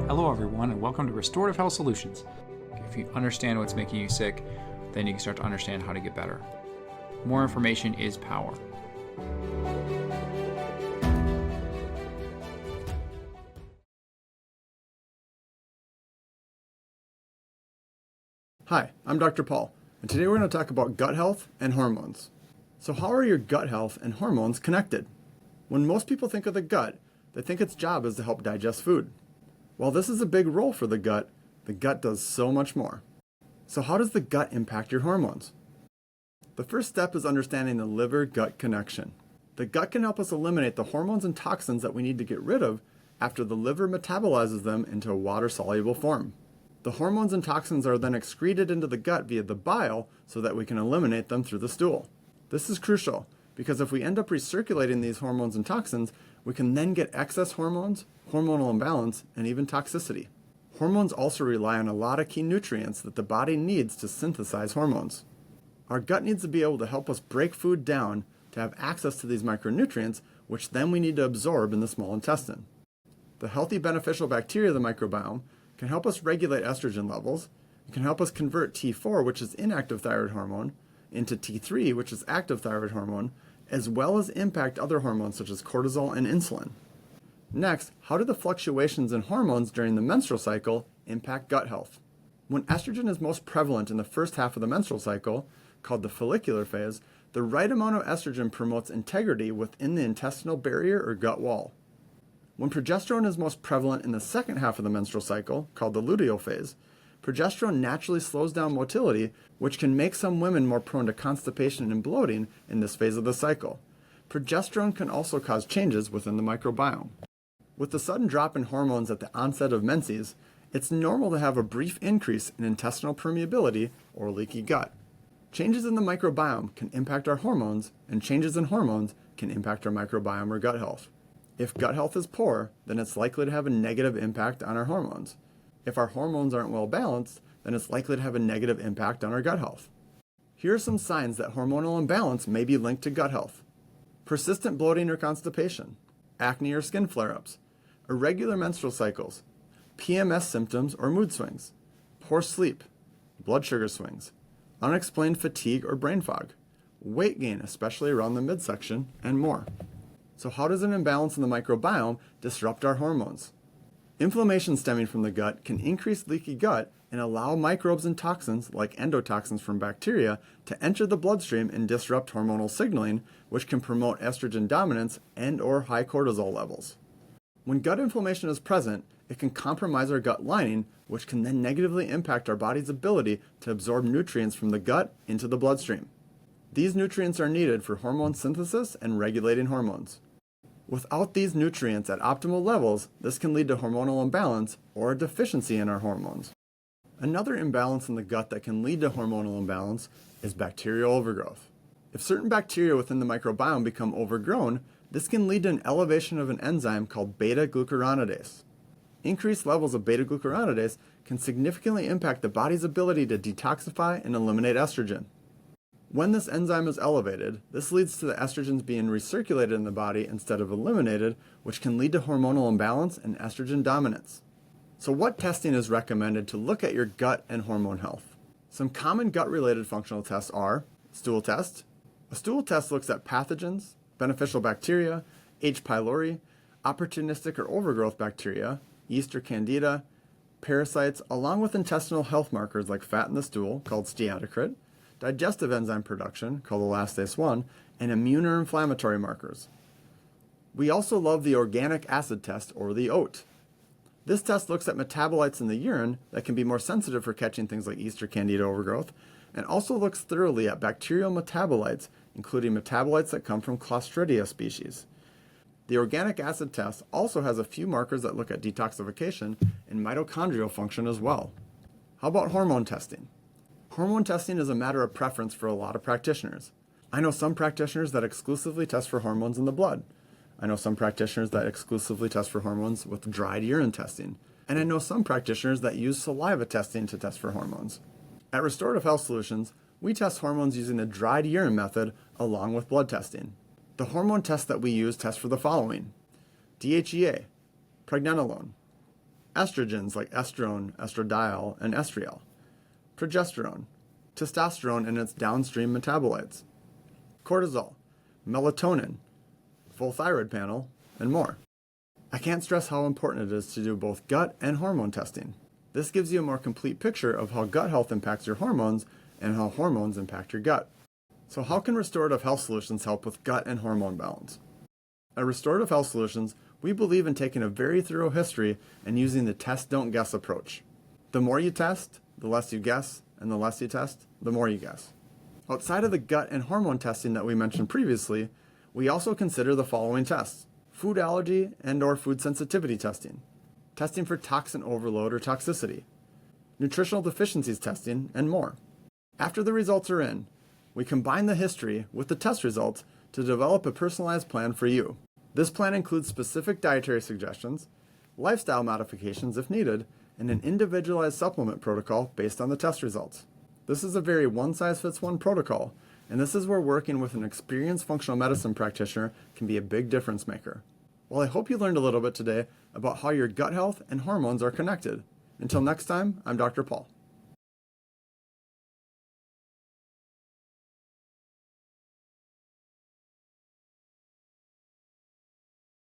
Hello everyone and welcome to Restorative Health Solutions. If you understand what's making you sick, then you can start to understand how to get better. More information is power. Hi, I'm Dr. Paul, and today we're going to talk about gut health and hormones. So how are your gut health and hormones connected? When most people think of the gut, they think its job is to help digest food. While this is a big role for the gut does so much more. So how does the gut impact your hormones? The first step is understanding the liver-gut connection. The gut can help us eliminate the hormones and toxins that we need to get rid of after the liver metabolizes them into a water-soluble form. The hormones and toxins are then excreted into the gut via the bile so that we can eliminate them through the stool. This is crucial because if we end up recirculating these hormones and toxins, we can then get excess hormones, hormonal imbalance, and even toxicity. Hormones also rely on a lot of key nutrients that the body needs to synthesize hormones. Our gut needs to be able to help us break food down to have access to these micronutrients, which then we need to absorb in the small intestine. The healthy beneficial bacteria of the microbiome can help us regulate estrogen levels. It can help us convert T4, which is inactive thyroid hormone, into T3, which is active thyroid hormone, as well as impact other hormones such as cortisol and insulin. Next, how do the fluctuations in hormones during the menstrual cycle impact gut health? When estrogen is most prevalent in the first half of the menstrual cycle, called the follicular phase, the right amount of estrogen promotes integrity within the intestinal barrier or gut wall. When progesterone is most prevalent in the second half of the menstrual cycle, called the luteal phase, progesterone naturally slows down motility, which can make some women more prone to constipation and bloating in this phase of the cycle. Progesterone can also cause changes within the microbiome. With the sudden drop in hormones at the onset of menses, it's normal to have a brief increase in intestinal permeability or leaky gut. Changes in the microbiome can impact our hormones, and changes in hormones can impact our microbiome or gut health. If gut health is poor, then it's likely to have a negative impact on our hormones. If our hormones aren't well balanced, then it's likely to have a negative impact on our gut health. Here are some signs that hormonal imbalance may be linked to gut health. Persistent bloating or constipation, acne or skin flare-ups, irregular menstrual cycles, PMS symptoms or mood swings, poor sleep, blood sugar swings, unexplained fatigue or brain fog, weight gain especially around the midsection, and more. So how does an imbalance in the microbiome disrupt our hormones? Inflammation stemming from the gut can increase leaky gut and allow microbes and toxins, like endotoxins from bacteria, to enter the bloodstream and disrupt hormonal signaling, which can promote estrogen dominance and/or high cortisol levels. When gut inflammation is present, it can compromise our gut lining, which can then negatively impact our body's ability to absorb nutrients from the gut into the bloodstream. These nutrients are needed for hormone synthesis and regulating hormones. Without these nutrients at optimal levels, this can lead to hormonal imbalance or a deficiency in our hormones. Another imbalance in the gut that can lead to hormonal imbalance is bacterial overgrowth. If certain bacteria within the microbiome become overgrown, this can lead to an elevation of an enzyme called beta-glucuronidase. Increased levels of beta-glucuronidase can significantly impact the body's ability to detoxify and eliminate estrogen. When this enzyme is elevated, this leads to the estrogens being recirculated in the body instead of eliminated, which can lead to hormonal imbalance and estrogen dominance. So what testing is recommended to look at your gut and hormone health? Some common gut-related functional tests are stool test. A stool test looks at pathogens, beneficial bacteria, H. pylori, opportunistic or overgrowth bacteria, yeast or candida, parasites, along with intestinal health markers like fat in the stool, called steatocrit, digestive enzyme production, called elastase 1, and immune or inflammatory markers. We also love the organic acid test, or the OAT. This test looks at metabolites in the urine that can be more sensitive for catching things like yeast or candida overgrowth, and also looks thoroughly at bacterial metabolites, including metabolites that come from Clostridia species. The organic acid test also has a few markers that look at detoxification and mitochondrial function as well. How about hormone testing? Hormone testing is a matter of preference for a lot of practitioners. I know some practitioners that exclusively test for hormones in the blood. I know some practitioners that exclusively test for hormones with dried urine testing. And I know some practitioners that use saliva testing to test for hormones. At Restorative Health Solutions, we test hormones using the dried urine method along with blood testing. The hormone tests that we use test for the following: DHEA, pregnenolone, estrogens like estrone, estradiol, and estriol, progesterone, testosterone and its downstream metabolites, cortisol, melatonin, full thyroid panel, and more. I can't stress how important it is to do both gut and hormone testing. This gives you a more complete picture of how gut health impacts your hormones and how hormones impact your gut. So how can Restorative Health Solutions help with gut and hormone balance? At Restorative Health Solutions, we believe in taking a very thorough history and using the test, don't guess approach. The more you test, the less you guess, and the less you test, the more you guess. Outside of the gut and hormone testing that we mentioned previously, we also consider the following tests: food allergy and/or food sensitivity testing, testing for toxin overload or toxicity, nutritional deficiencies testing, and more. After the results are in, we combine the history with the test results to develop a personalized plan for you. This plan includes specific dietary suggestions, lifestyle modifications if needed, and an individualized supplement protocol based on the test results. This is a very one-size-fits-one protocol, and this is where working with an experienced functional medicine practitioner can be a big difference maker. Well, I hope you learned a little bit today about how your gut health and hormones are connected. Until next time, I'm Dr. Paul.